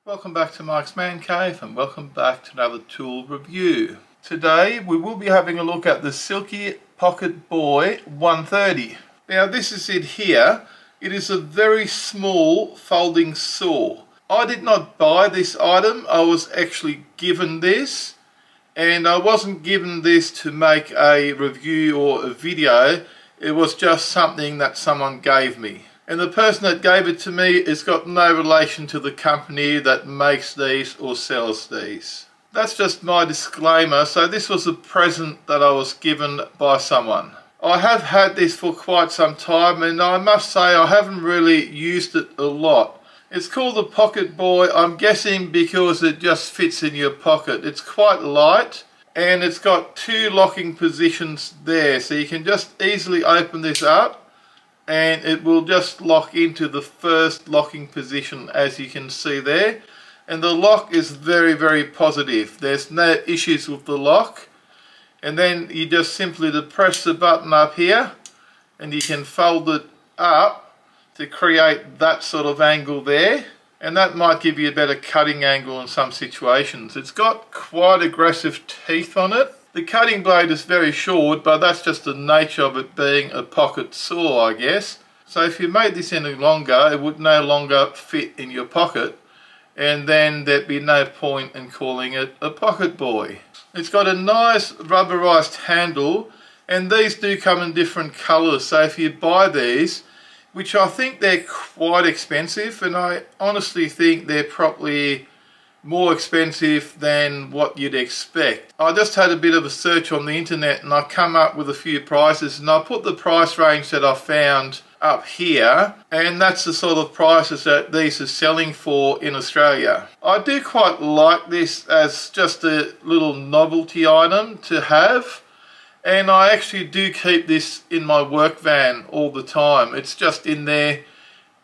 Welcome back to Mark's Man Cave and welcome back to another tool review. Today we will be having a look at the Silky Pocketboy 130. Now this is it here. It is a very small folding saw. I did not buy this item, I was actually given this, and I wasn't given this to make a review or a video. It was just something that someone gave me. And the person that gave it to me has got no relation to the company that makes these or sells these. That's just my disclaimer. So this was a present that I was given by someone. I have had this for quite some time and I must say I haven't really used it a lot. It's called the Pocketboy, I'm guessing because it just fits in your pocket. It's quite light and it's got two locking positions there. So you can just easily open this up and it will just lock into the first locking position, as you can see there. And the lock is very, very positive. There's no issues with the lock. And then you just simply press the button up here and you can fold it up to create that sort of angle there. And that might give you a better cutting angle in some situations. It's got quite aggressive teeth on it. The cutting blade is very short, but that's just the nature of it being a pocket saw, I guess. So if you made this any longer, it would no longer fit in your pocket, and then there'd be no point in calling it a Pocketboy. It's got a nice rubberized handle, and these do come in different colors. So if you buy these, which I think they're quite expensive, and I honestly think they're probably more expensive than what you'd expect. I just had a bit of a search on the internet and I come up with a few prices, and I put the price range that I found up here, and that's the sort of prices that these are selling for in Australia. I do quite like this as just a little novelty item to have, and I actually do keep this in my work van all the time. It's just in there,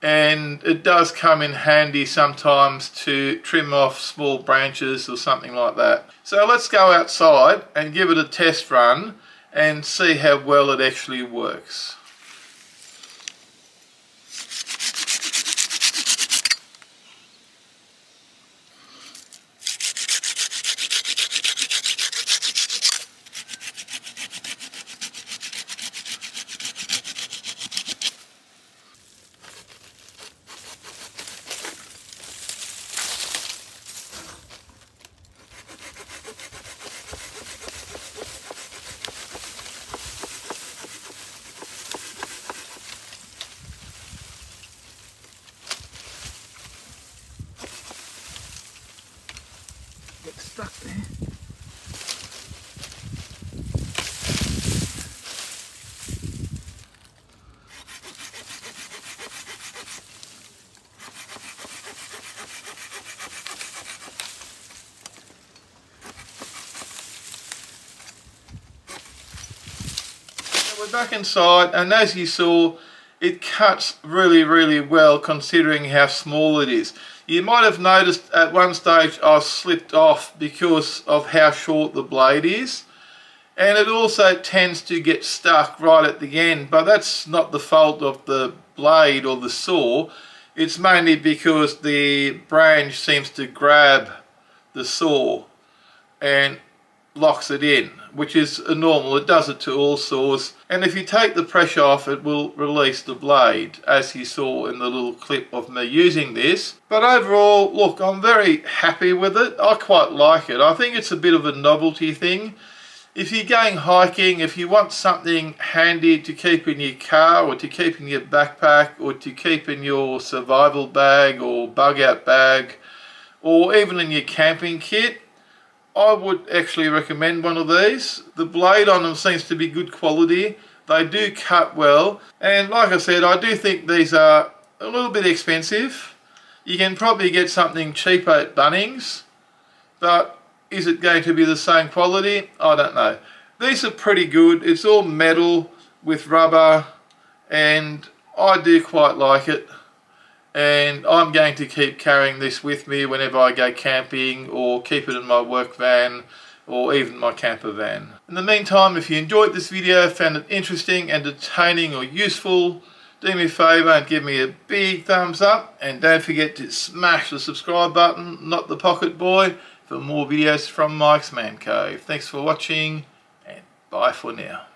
and it does come in handy sometimes to trim off small branches or something like that. So let's go outside and give it a test run and see how well it actually works. Get stuck there. We're back inside, and as you saw, it cuts really well considering how small it is. You might have noticed at one stage I slipped off because of how short the blade is, and it also tends to get stuck right at the end, but that's not the fault of the blade or the saw. It's mainly because the branch seems to grab the saw and locks it in, which is normal. It does it to all saws, and if you take the pressure off, it will release the blade, as you saw in the little clip of me using this. But overall, look, I'm very happy with it. I quite like it. I think it's a bit of a novelty thing. If you're going hiking, if you want something handy to keep in your car or to keep in your backpack or to keep in your survival bag or bug out bag or even in your camping kit, I would actually recommend one of these. The blade on them seems to be good quality. They do cut well. And like I said, I do think these are a little bit expensive. You can probably get something cheaper at Bunnings, but is it going to be the same quality? I don't know. These are pretty good. It's all metal with rubber, and I do quite like it. And I'm going to keep carrying this with me whenever I go camping, or keep it in my work van or even my camper van. In the meantime, if you enjoyed this video, found it interesting, entertaining or useful, do me a favour and give me a big thumbs up, and don't forget to smash the subscribe button, not the Pocketboy, for more videos from Mike's Man Cave. Thanks for watching, and bye for now.